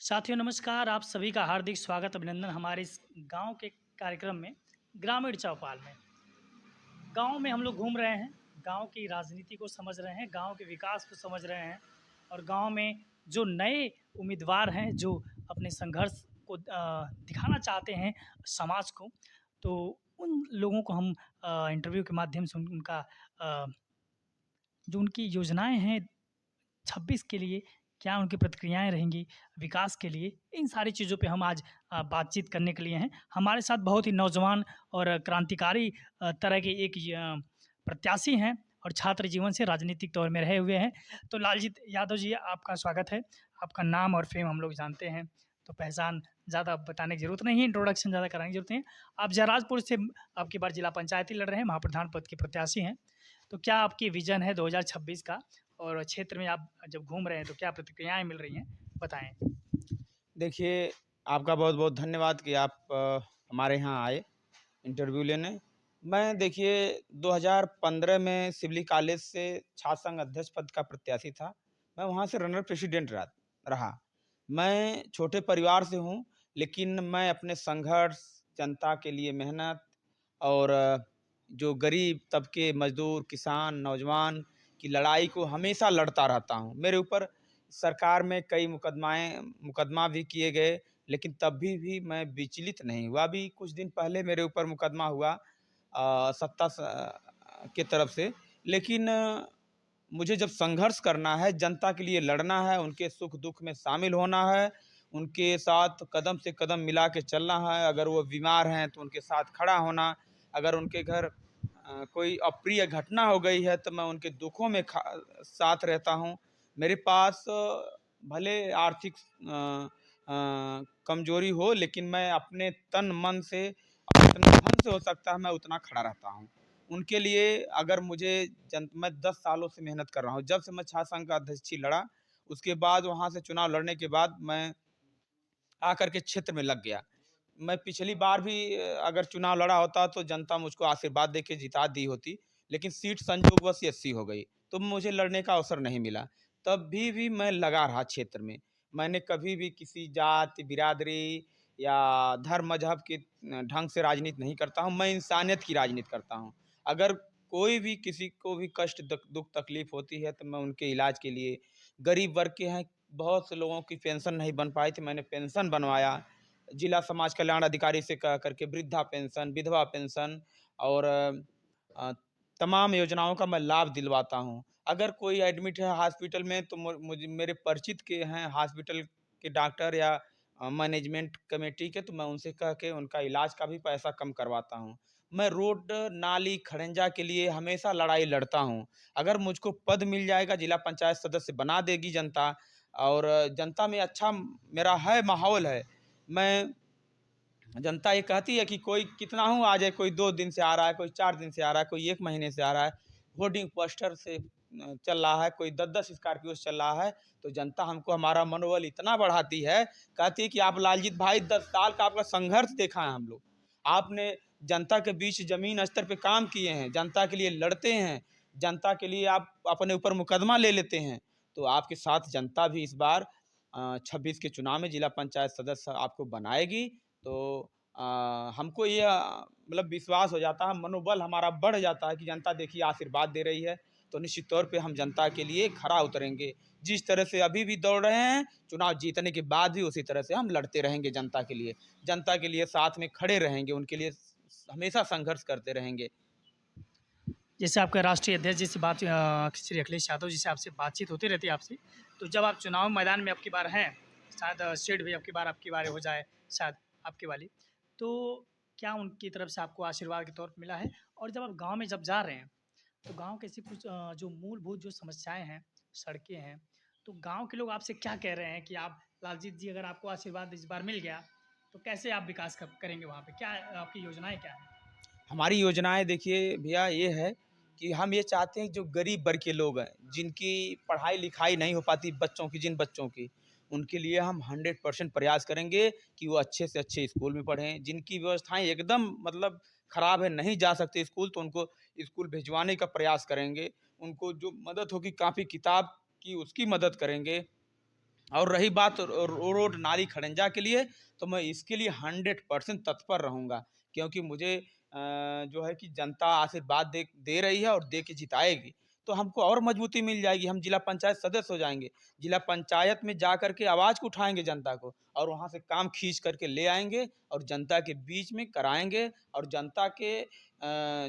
साथियों नमस्कार, आप सभी का हार्दिक स्वागत अभिनंदन हमारे इस गाँव के कार्यक्रम में, ग्रामीण चौपाल में। गाँव में हम लोग घूम रहे हैं, गाँव की राजनीति को समझ रहे हैं, गाँव के विकास को समझ रहे हैं और गाँव में जो नए उम्मीदवार हैं, जो अपने संघर्ष को दिखाना चाहते हैं समाज को, तो उन लोगों को हम इंटरव्यू के माध्यम से उनका अ, जो उनकी योजनाएँ हैं 26 के लिए क्या उनकी प्रतिक्रियाएँ रहेंगी विकास के लिए, इन सारी चीज़ों पे हम आज बातचीत करने के लिए हैं। हमारे साथ बहुत ही नौजवान और क्रांतिकारी तरह के एक प्रत्याशी हैं और छात्र जीवन से राजनीतिक दौर में रहे हुए हैं। तो लालजीत यादव जी आपका स्वागत है। आपका नाम और फ़ेम हम लोग जानते हैं, तो पहचान ज़्यादा बताने की ज़रूरत नहीं है, इंट्रोडक्शन ज़्यादा कराने की ज़रूरत नहीं है। आप जयराजपुर से अब की बार जिला पंचायती लड़ रहे हैं, महाप्रधान पद के प्रत्याशी हैं। तो क्या आपकी विज़न है 2026 का? और क्षेत्र में आप जब घूम रहे हैं तो क्या प्रतिक्रियाएँ मिल रही हैं? बताएँ। देखिए, आपका बहुत-बहुत धन्यवाद कि आप हमारे यहाँ आए इंटरव्यू लेने। मैं देखिए 2015 में सिवली कॉलेज से छात्र संघ अध्यक्ष पद का प्रत्याशी था। मैं वहाँ से रनर प्रेसिडेंट रहा। मैं छोटे परिवार से हूँ, लेकिन मैं अपने संघर्ष, जनता के लिए मेहनत और जो गरीब तबके, मज़दूर, किसान, नौजवान की लड़ाई को हमेशा लड़ता रहता हूँ। मेरे ऊपर सरकार में कई मुकदमा भी किए गए, लेकिन तब भी मैं विचलित नहीं हुआ। अभी कुछ दिन पहले मेरे ऊपर मुकदमा हुआ सत्ता के तरफ से, लेकिन मुझे जब संघर्ष करना है, जनता के लिए लड़ना है, उनके सुख-दुःख में शामिल होना है, उनके साथ कदम से कदम मिला के चलना है। अगर वो बीमार हैं, तो उनके साथ खड़ा होना, अगर उनके घर कोई अप्रिय घटना हो गई है, तो मैं उनके दुखों में साथ रहता हूँ। मेरे पास भले आर्थिक कमज़ोरी हो, लेकिन मैं अपने तन-मन से जितना धन से हो सकता है, मैं उतना खड़ा रहता हूँ। उनके लिए अगर मुझे मैं 10 सालों से मेहनत कर रहा हूँ। जब से मैं छात्र संघ का अध्यक्ष लड़ा, उसके बाद वहाँ से चुनाव लड़ने के बाद मैं आकर के क्षेत्र में लग गया। मैं पिछली बार भी अगर चुनाव लड़ा होता तो जनता मुझको आशीर्वाद देके जिता दी होती, लेकिन सीट संजोगवश एससी हो गई, तो मुझे लड़ने का अवसर नहीं मिला। तब भी मैं लगा रहा क्षेत्र में। मैंने कभी भी किसी जाति, बिरादरी या धर्म मज़हब के ढंग से राजनीति नहीं करता हूँ, मैं इंसानियत की राजनीति करता हूँ। अगर कोई भी किसी को भी कष्ट, दुःख, तकलीफ़ होती है, तो मैं उनके इलाज के लिए गरीब वर्ग के हैं, बहुत से लोगों की पेंशन नहीं बन पाई थी, मैंने पेंशन बनवाया। जिला समाज कल्याण अधिकारी से कह करके वृद्धा पेंशन, विधवा पेंशन और अ, तमाम योजनाओं का मैं लाभ दिलवाता हूँ। अगर कोई एडमिट है हॉस्पिटल में, तो मुझे मेरे परिचित के हैं हॉस्पिटल के डॉक्टर या मैनेजमेंट कमेटी के, तो मैं उनसे कह के उनका इलाज का भी पैसा कम करवाता हूँ। मैं रोड, नाली, खड़ंजा के लिए हमेशा लड़ाई लड़ता हूँ। अगर मुझको पद मिल जाएगा, जिला पंचायत सदस्य बना देगी जनता और जनता में अच्छा मेरा है माहौल है। मैं जनता ये कहती है कि कोई कितना हूँ आ जाए, कोई 2 दिन से आ रहा है, कोई 4 दिन से आ रहा है, कोई 1 महीने से आ रहा है, होर्डिंग पोस्टर से चल रहा है, कोई 10-10 स्कॉर्पियो से चल रहा है, तो जनता हमको हमारा मनोबल इतना बढ़ाती है, कहती है कि आप लालजीत भाई 10 साल का आपका संघर्ष देखा है हम लोग। आपने जनता के बीच ज़मीन स्तर पे काम किए हैं, जनता के लिए लड़ते हैं, जनता के लिए आप अपने ऊपर मुकदमा ले लेते हैं, तो आपके साथ जनता भी इस बार 26 के चुनाव में जिला पंचायत सदस्य आपको बनाएगी। तो अ, हमको ये मतलब विश्वास हो जाता है, मनोबल हमारा बढ़ जाता है कि जनता देखिए आशीर्वाद दे रही है, तो निश्चित तौर पे हम जनता के लिए खरा उतरेंगे। जिस तरह से अभी भी दौड़ रहे हैं, चुनाव जीतने के बाद भी उसी तरह से हम लड़ते रहेंगे जनता के लिए। जनता के लिए साथ में खड़े रहेंगे, उनके लिए हमेशा संघर्ष करते रहेंगे। जैसे आपका राष्ट्रीय अध्यक्ष जी से श्री अखिलेश यादव जी से आपसे बातचीत होती रहती है आपसी, तो जब आप चुनाव मैदान में अब की बार हैं, शायद सीट भी अब की बार हो जाए शायद आपकी वाली, तो क्या उनकी तरफ से आपको आशीर्वाद के तौर पे मिला है? और जब आप गाँव में जब जा रहे हैं, तो गाँव के ऐसी कुछ जो मूलभूत जो समस्याएँ हैं, सड़कें हैं, तो गाँव के लोग आपसे क्या कह रहे हैं कि आप लालजीत जी अगर आपको आशीर्वाद इस बार मिल गया, तो कैसे आप विकास करेंगे वहाँ पे? क्या आपकी योजनाएँ क्या हैं? हमारी योजनाएँ देखिए भैया ये है कि हम ये चाहते हैं जो गरीब वर्ग के लोग हैं, जिनकी पढ़ाई-लिखाई नहीं हो पाती जिन बच्चों की, उनके लिए हम 100% प्रयास करेंगे कि वो अच्छे से अच्छे स्कूल में पढ़ें। जिनकी व्यवस्थाएँ एकदम मतलब खराब है, नहीं जा सकते स्कूल, तो उनको स्कूल भिजवाने का प्रयास करेंगे। उनको जो मदद होगी कॉपी-किताब की, उसकी मदद करेंगे। और रही बात रोड नाली खड़ंजा के लिए, तो मैं इसके लिए 100% तत्पर रहूँगा, क्योंकि मुझे जो है कि जनता आशीर्वाद दे दे रही है और दे के जिताएगी, तो हमको और मजबूती मिल जाएगी। हम जिला पंचायत सदस्य हो जाएँगे, जिला पंचायत में जा कर के आवाज़ को उठाएँगे जनता को, और वहाँ से काम खींच करके ले आएँगे और जनता के बीच में कराएँगे, और जनता के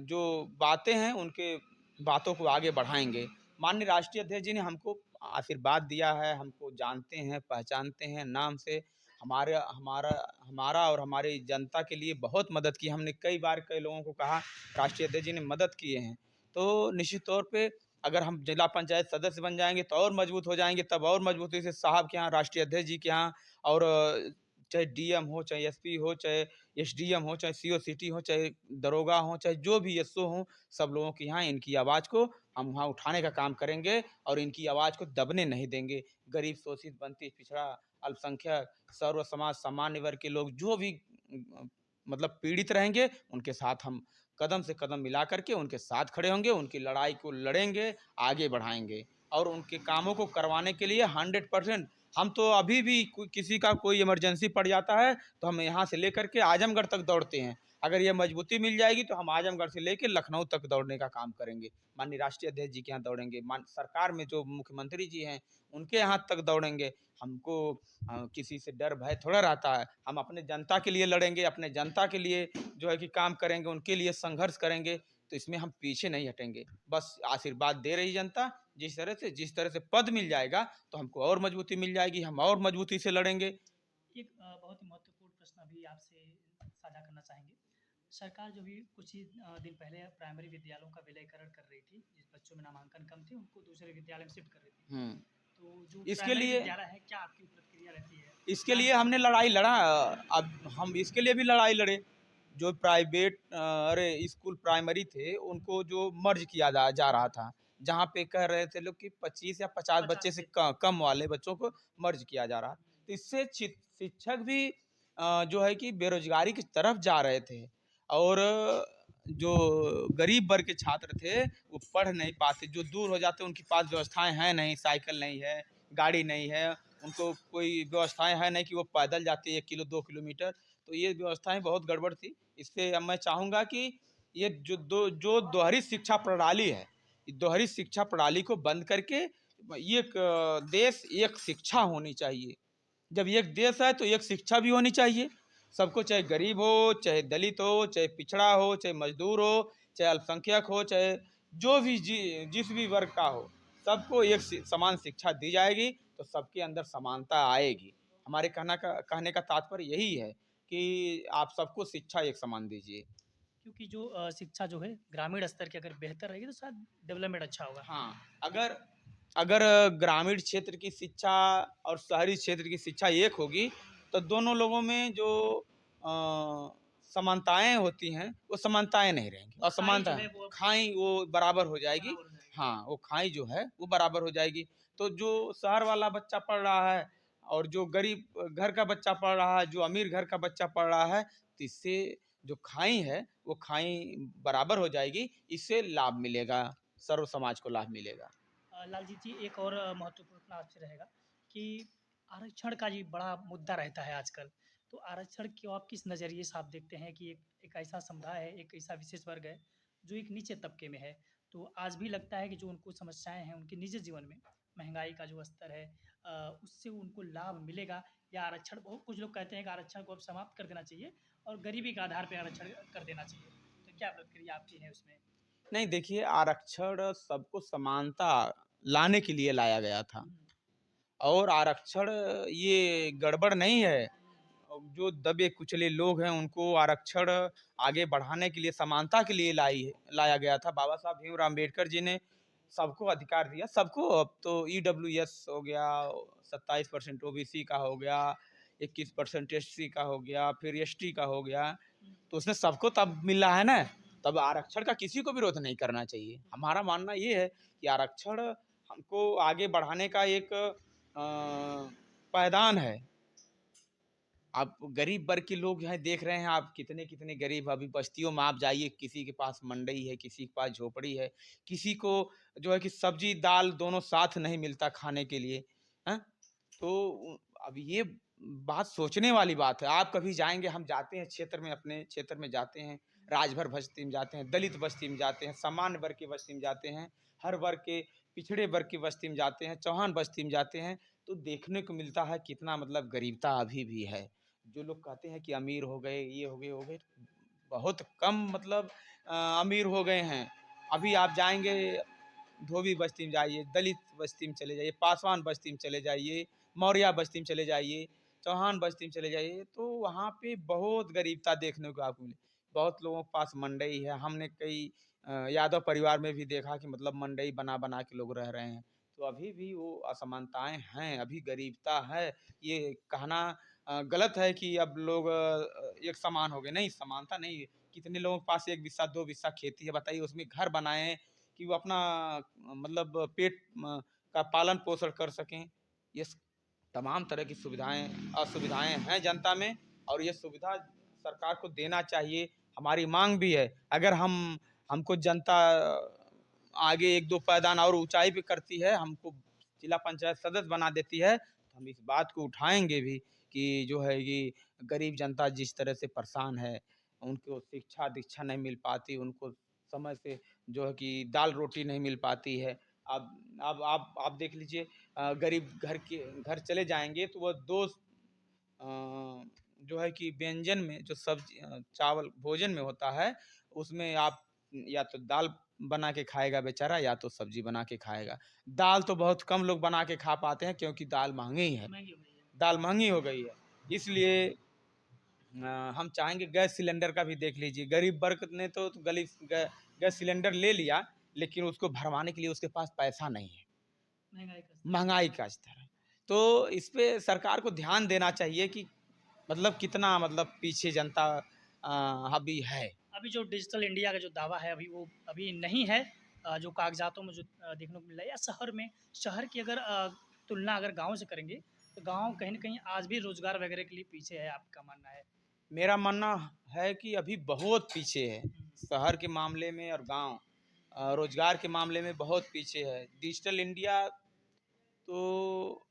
जो बातें हैं उनके बातों को आगे बढ़ाएँगे। माननीय राष्ट्रीय अध्यक्ष जी ने हमको आशीर्वाद दिया है, हमको जानते हैं, पहचानते हैं नाम से। हमारे हमारा हमारा और हमारी जनता के लिए बहुत मदद की। हमने कई बार कई लोगों को कहा, राष्ट्रीय अध्यक्ष जी ने मदद किए हैं। तो निश्चित तौर पे अगर हम जिला पंचायत सदस्य बन जाएँगे तो और मजबूत हो जाएँगे, तब और मजबूती से साहब के यहाँ, राष्ट्रीय अध्यक्ष जी के यहाँ, और चाहे डीएम हो, चाहे एसपी हो, चाहे एसडीएम हो, चाहे सीओ सिटी हो, चाहे दरोगा हो, चाहे जो भी एसओ हों, सब लोगों के यहाँ इनकी आवाज़ को हम वहाँ उठाने का काम करेंगे और इनकी आवाज़ को दबने नहीं देंगे। गरीब, शोषित, वंचित, पिछड़ा, अल्पसंख्यक, सर्व समाज, सामान्य वर्ग के लोग जो भी मतलब पीड़ित रहेंगे, उनके साथ हम कदम से कदम मिला करके उनके साथ खड़े होंगे, उनकी लड़ाई को लड़ेंगे, आगे बढ़ाएँगे, और उनके कामों को करवाने के लिए 100%। हम तो अभी भी किसी का कोई इमरजेंसी पड़ जाता है, तो हम यहाँ से लेकर के आजमगढ़ तक दौड़ते हैं। अगर ये मजबूती मिल जाएगी तो हम आजमगढ़ से लेके लखनऊ तक दौड़ने का काम करेंगे। माननीय राष्ट्रीय अध्यक्ष जी के यहाँ दौड़ेंगे, मान सरकार में जो मुख्यमंत्री जी हैं, उनके यहाँ तक दौड़ेंगे। हमको किसी से डर भय थोड़ा रहता है। हम अपने जनता के लिए लड़ेंगे, अपने जनता के लिए जो है कि काम करेंगे, उनके लिए संघर्ष करेंगे, तो इसमें हम पीछे नहीं हटेंगे। बस आशीर्वाद दे रही जनता, जिस तरह से पद मिल जाएगा, तो हमको और मजबूती मिल जाएगी, हम और मजबूती से लड़ेंगे। एक बहुत ही महत्वपूर्ण प्रश्न अभी आपसे साझा करना चाहेंगे। सरकार जो भी कुछ ही दिन पहले प्राइमरी विद्यालयों का विलयीकरण कर रही थी, जिस बच्चों में नामांकन कम थे, उनको दूसरे विद्यालय में शिफ्ट कर रही थी। हुँ। तो जो इसके प्राइमरी लिए विद्यालय है, क्या आपकी प्रतिक्रिया रहती है? इसके क्या लिए हमने लड़ाई लड़ा। अब हम इसके लिए भी लड़ाई लड़े। जो प्राइवेट स्कूल प्राइमरी थे, उनको जो मर्ज किया जा रहा था। जहाँ पे कह रहे थे लोग कि 25 या 50 बच्चे 50 से से कम वाले बच्चों को मर्ज किया जा रहा। तो इससे शिक्षक भी जो है कि बेरोज़गारी की तरफ जा रहे थे, और जो गरीब वर्ग के छात्र थे, वो पढ़ नहीं पाते। जो दूर हो जाते, उनके पास व्यवस्थाएँ हैं नहीं, साइकिल नहीं है, गाड़ी नहीं है, उनको कोई व्यवस्थाएँ है नहीं कि वो पैदल जाते 1 किलो 2 किलोमीटर। तो ये व्यवस्थाएँ बहुत गड़बड़ थी। इससे अब मैं चाहूँगा कि ये जो दोहरी शिक्षा प्रणाली है, दोहरी शिक्षा प्रणाली को बंद करके एक देश, एक शिक्षा होनी चाहिए। जब एक देश है तो एक शिक्षा भी होनी चाहिए। सबको, चाहे गरीब हो, चाहे दलित हो, चाहे पिछड़ा हो, चाहे मजदूर हो, चाहे अल्पसंख्यक हो, चाहे जो भी जिस भी वर्ग का हो, सबको एक समान शिक्षा दी जाएगी, तो सबके अंदर समानता आएगी। हमारे कहने का तात्पर्य यही है कि आप सबको शिक्षा एक समान दीजिए। क्योंकि जो शिक्षा जो है ग्रामीण स्तर की अगर बेहतर रहेगी तो शायद डेवलपमेंट अच्छा होगा। हाँ, अगर अगर ग्रामीण क्षेत्र की शिक्षा और शहरी क्षेत्र की शिक्षा एक होगी, तो दोनों लोगों में जो समानताएँ होती हैं, वो समानताएँ नहीं रहेंगी। वो खाई जो असमानता है वो अब खाई वो बराबर हो जाएगी। बराबर हो जाएगी। हाँ, वो खाई जो है वो बराबर हो जाएगी। तो जो शहर वाला बच्चा पढ़ रहा है और जो गरीब घर का बच्चा पढ़ रहा है, जो अमीर घर का बच्चा पढ़ रहा है, तो इससे जो खाई है, वो खाई बराबर हो जाएगी। इससे लाभ मिलेगा, सर्व समाज को लाभ मिलेगा। लालजीत जी, एक और महत्वपूर्ण प्रश्न आपसे रहेगा कि आरक्षण का जी बड़ा मुद्दा रहता है आजकल। तो आरक्षण को आप किस नज़रिए से आप देखते हैं कि एक ऐसा समुदाय है, एक ऐसा विशेष वर्ग है, जो एक नीचे तबके में है। तो आज भी लगता है कि जो उनको समस्याएँ हैं उनके निजी जीवन में, महँगाई का जो स्तर है उससे उनको लाभ मिलेगा, या आरक्षण बहुत कुछ लोग कहते हैं कि आरक्षण को अब समाप्त कर देना चाहिए और गरीबी के आधार पे आरक्षण कर देना चाहिए। तो क्या प्रतिक्रिया आपकी है उसमें? नहीं, देखिए, आरक्षण सबको समानता लाने के लिए लाया गया था, हुँ, और आरक्षण ये गड़बड़ नहीं है। जो दबे कुचले लोग हैं, उनको आरक्षण आगे बढ़ाने के लिए, समानता के लिए लाया गया था। बाबा साहब भीमराव अम्बेडकर जी ने सबको अधिकार दिया, सबको। अब तो ईडब्ल्यूएस हो गया, 27% ओबीसी का हो गया, 21% एससी का हो गया, फिर एसटी का हो गया। हुँ, तो उसमें सबको तब मिला है ना, तब आरक्षण का किसी को विरोध नहीं करना चाहिए। हमारा मानना ये है कि आरक्षण हमको आगे बढ़ाने का एक पायदान है। आप गरीब वर्ग के लोग हैं, देख रहे हैं आप, कितने गरीब, अभी बस्तियों में आप जाइए, किसी के पास मंडई है, किसी के पास झोपड़ी है, किसी को जो है कि सब्जी दाल दोनों साथ नहीं मिलता खाने के लिए, हैं? तो अब ये बात सोचने वाली बात है। आप कभी जाएँगे, हम जाते हैं क्षेत्र में, अपने क्षेत्र में जाते हैं, राजभर बस्ती में जाते हैं, दलित बस्ती में जाते हैं, सामान्य वर्ग की बस्ती में जाते हैं, हर वर्ग के पिछड़े वर्ग की बस्ती में जाते हैं, चौहान बस्ती में जाते हैं, तो देखने को मिलता है कितना मतलब गरीबता अभी भी है। जो लोग कहते हैं कि अमीर हो गए, ये हो गए, बहुत कम मतलब अमीर हो गए हैं। अभी आप जाएँगे धोबी बस्ती में जाइए, दलित बस्ती में चले जाइए, पासवान बस्ती में चले जाइए, मौर्या बस्ती में चले जाइए, चौहान बस्ती में चले जाइए, तो वहाँ पे बहुत गरीबता देखने को आपको मिले। बहुत लोगों के पास मंडई है, हमने कई यादव परिवार में भी देखा कि मतलब मंडई बना-बना के लोग रह रहे हैं। तो अभी भी वो असमानताएँ हैं, अभी गरीबता है। ये कहना गलत है कि अब लोग एक समान हो गए, नहीं समानता नहीं है। कितने लोगों के पास 1 बिस्सा 2 बिस्सा खेती है, बताइए उसमें घर बनाएँ कि वो अपना मतलब पेट का पालन-पोषण कर सकें। ये स तमाम तरह की सुविधाएँ असुविधाएँ हैं जनता में और ये सुविधा सरकार को देना चाहिए। हमारी माँग भी है, अगर हमको जनता आगे 1-2 पायदान और ऊँचाई पे करती है, हमको जिला पंचायत सदस्य बना देती है, तो हम इस बात को उठाएँगे भी कि जो है कि गरीब जनता जिस तरह से परेशान है, उनको शिक्षा-दीक्षा नहीं मिल पाती, उनको समय से जो है कि दाल-रोटी नहीं मिल पाती है। अब आप देख लीजिए गरीब घर चले जाएँगे तो वो 2 जो है कि व्यंजन में जो सब्ज़ी चावल भोजन में होता है, उसमें आप या तो दाल बना के खाएगा बेचारा या तो सब्ज़ी बना के खाएगा। दाल तो बहुत कम लोग बना के खा पाते हैं क्योंकि दाल महँगी है, महँगी हो गई है। दाल महँगी हो गई है। इसलिए हम चाहेंगे गैस सिलेंडर का भी देख लीजिए, गरीब वर्ग ने तो गैस सिलेंडर ले लिया, लेकिन उसको भरवाने के लिए उसके पास पैसा नहीं है। महँगाई का स्तर। महँगाई का स्तर है। तो इस पे सरकार को ध्यान देना चाहिए कि मतलब कितना मतलब पीछे जनता अभी है। अभी जो डिजिटल इंडिया का जो दावा है अभी वो अभी नहीं है, जो कागज़ातों में जो देखने को मिल रहा है, या शहर की अगर तुलना अगर गाँव से करेंगे, तो गाँव कहीं न कहीं आज भी रोज़गार वगैरह के लिए पीछे है, आपका मानना है? मेरा मानना है कि अभी बहुत पीछे है, हुँ, शहर के मामले में और गाँव रोज़गार के मामले में बहुत पीछे है। डिजिटल इंडिया तो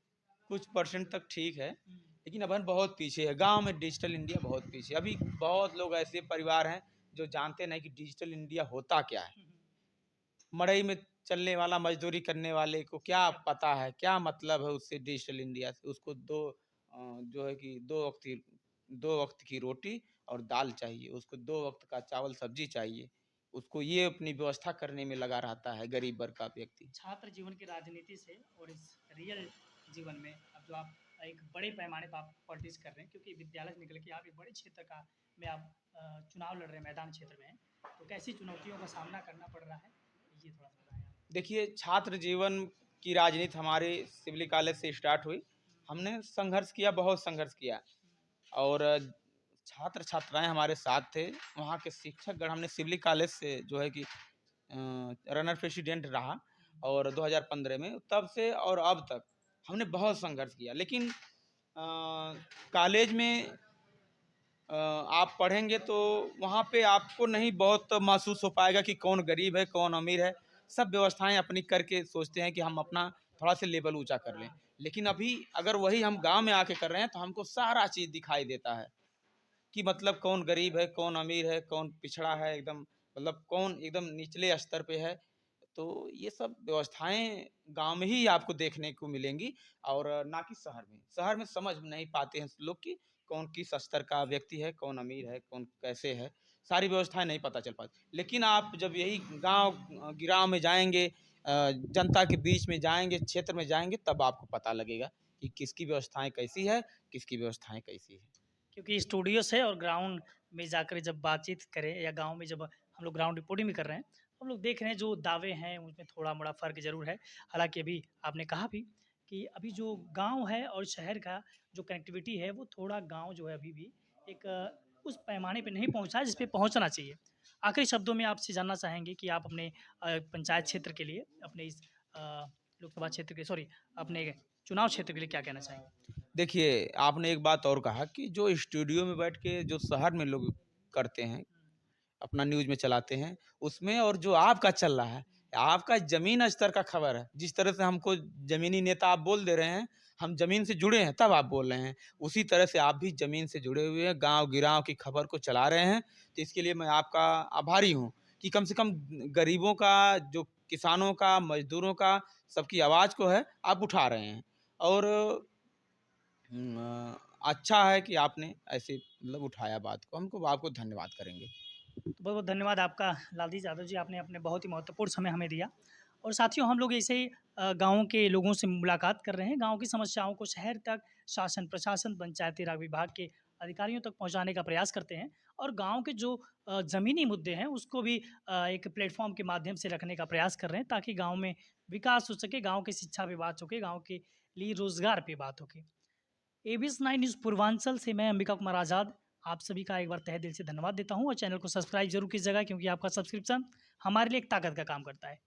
कुछ परसेंट तक ठीक है, हुँ, लेकिन अपन बहुत पीछे है। गाँव में डिजिटल इंडिया बहुत पीछे है। अभी बहुत लोग ऐसे परिवार हैं, जो जानते नहीं कि डिजिटल इंडिया होता क्या है? हुँ, हुँ। मड़ई में चलने वाला मज़दूरी करने वाले को क्या पता है, क्या मतलब है उससे डिजिटल इंडिया से? उसको जो है कि 2 वक़्त की रोटी और दाल चाहिए, उसको 2 वक़्त का चावल सब्ज़ी चाहिए। उसको ये अपनी व्यवस्था करने में लगा रहता है गरीब वर्ग का व्यक्ति। छात्र जीवन की राजनीति से और इस रियल जीवन में अब जो आप एक बड़े पैमाने पर आप पॉलिटिक्स कर रहे हैं, क्योंकि विद्यालय से निकल के आप एक बड़े क्षेत्र का में आप चुनाव लड़ रहे हैं, मैदान क्षेत्र में हैं, तो कैसी चुनौतियों का सामना करना पड़ रहा है, ये थोड़ा सा बताएं आप। देखिए, छात्र जीवन की राजनीति हमारे सिविल कॉलेज से स्टार्ट हुई। हमने संघर्ष किया, बहुत संघर्ष किया और छात्र-छात्राएँ हमारे साथ थे। वहाँ के शिक्षकगण हमने सिविल कॉलेज से जो है कि रनर प्रेसिडेंट रहा और 2015 में तब से और अब तक हमने बहुत संघर्ष किया। लेकिन कॉलेज में आप पढ़ेंगे तो वहाँ पे आपको नहीं बहुत महसूस हो पाएगा कि कौन गरीब है, कौन अमीर है। सब व्यवस्थाएँ अपनी करके सोचते हैं कि हम अपना थोड़ा-सा लेवल ऊँचा कर लें। लेकिन अभी अगर वही हम गाँव में आके कर रहे हैं तो हमको सारा चीज़ दिखाई देता है कि मतलब कौन गरीब है, कौन अमीर है, कौन पिछड़ा है एकदम मतलब कौन एकदम निचले स्तर पे है। तो ये सब व्यवस्थाएँ गाँव में ही आपको देखने को मिलेंगी और ना कि शहर में। शहर में समझ नहीं पाते हैं लोग कि कौन किस स्तर का व्यक्ति है, कौन अमीर है, कौन कैसे है, सारी व्यवस्थाएँ नहीं पता चल पाती। लेकिन आप जब यही गिराव में जाएँगे जनता के बीच में जाएँगे, क्षेत्र में जाएँगे तब आपको पता लगेगा कि किसकी व्यवस्थाएँ कैसी है, किसकी व्यवस्थाएँ कैसी है। क्योंकि स्टूडियो से और ग्राउंड में जाकर जब बातचीत करें या गाँव में जब हम लोग ग्राउंड रिपोर्टिंग भी कर रहे हैं, तो हम लोग देख रहे हैं जो दावे हैं उसमें थोड़ा-मोड़ा फ़र्क ज़रूर है। हालाँकि अभी आपने कहा भी कि अभी जो गाँव है और शहर का जो कनेक्टिविटी है वो थोड़ा गाँव जो है अभी भी एक उस पैमाने पे नहीं पहुँचा है जिस पे पहुँचना चाहिए। आखिरी शब्दों में आपसे जानना चाहेंगे कि आप अपने पंचायत क्षेत्र के लिए अपने इस लोकसभा क्षेत्र के सॉरी अपने चुनाव क्षेत्र के लिए क्या कहना चाहेंगे? देखिए, आपने एक बात और कहा कि जो स्टूडियो में बैठ के जो शहर में लोग करते हैं, अपना न्यूज़ में चलाते हैं, उसमें और जो आपका चल रहा है, आपका ज़मीन स्तर का खबर है। जिस तरह से हमको ज़मीनी नेता आप बोल दे रहे हैं, हम ज़मीन से जुड़े हैं तब आप बोल रहे हैं। उसी तरह से आप भी ज़मीन से जुड़े हुए हैं, गाँव-गिराव की खबर को चला रहे हैं, तो इसके लिए मैं आपका आभारी हूँ कि कम से कम गरीबों का, जो किसानों का, मज़दूरों का, सबकी आवाज़ को है आप उठा रहे हैं। और अच्छा है कि आपने ऐसे मतलब उठाया बात को, हमको आपको धन्यवाद करेंगे। तो बहुत-बहुत धन्यवाद आपका लालजी यादव जी, आपने अपने बहुत ही महत्वपूर्ण समय हमें दिया। और साथियों, हम लोग ऐसे ही गाँव के लोगों से मुलाकात कर रहे हैं, गाँव की समस्याओं को शहर तक शासन, प्रशासन, पंचायती राज विभाग के अधिकारियों तक पहुँचाने का प्रयास करते हैं और गाँव के जो ज़मीनी मुद्दे हैं उसको भी एक प्लेटफ़ॉर्म के माध्यम से रखने का प्रयास कर रहे हैं ताकि गाँव में विकास हो सके, गाँव की शिक्षा पे बात हो के, गाँव के लिए रोज़गार पे बात हो के। एबीएस 9 न्यूज़ पूर्वांचल से मैं अंबिका कुमार आज़ाद आप सभी का एक बार तहे दिल से धन्यवाद देता हूँ और चैनल को सब्सक्राइब जरूर कीजिएगा क्योंकि आपका सब्सक्रिप्शन हमारे लिए एक ताकत का काम करता है।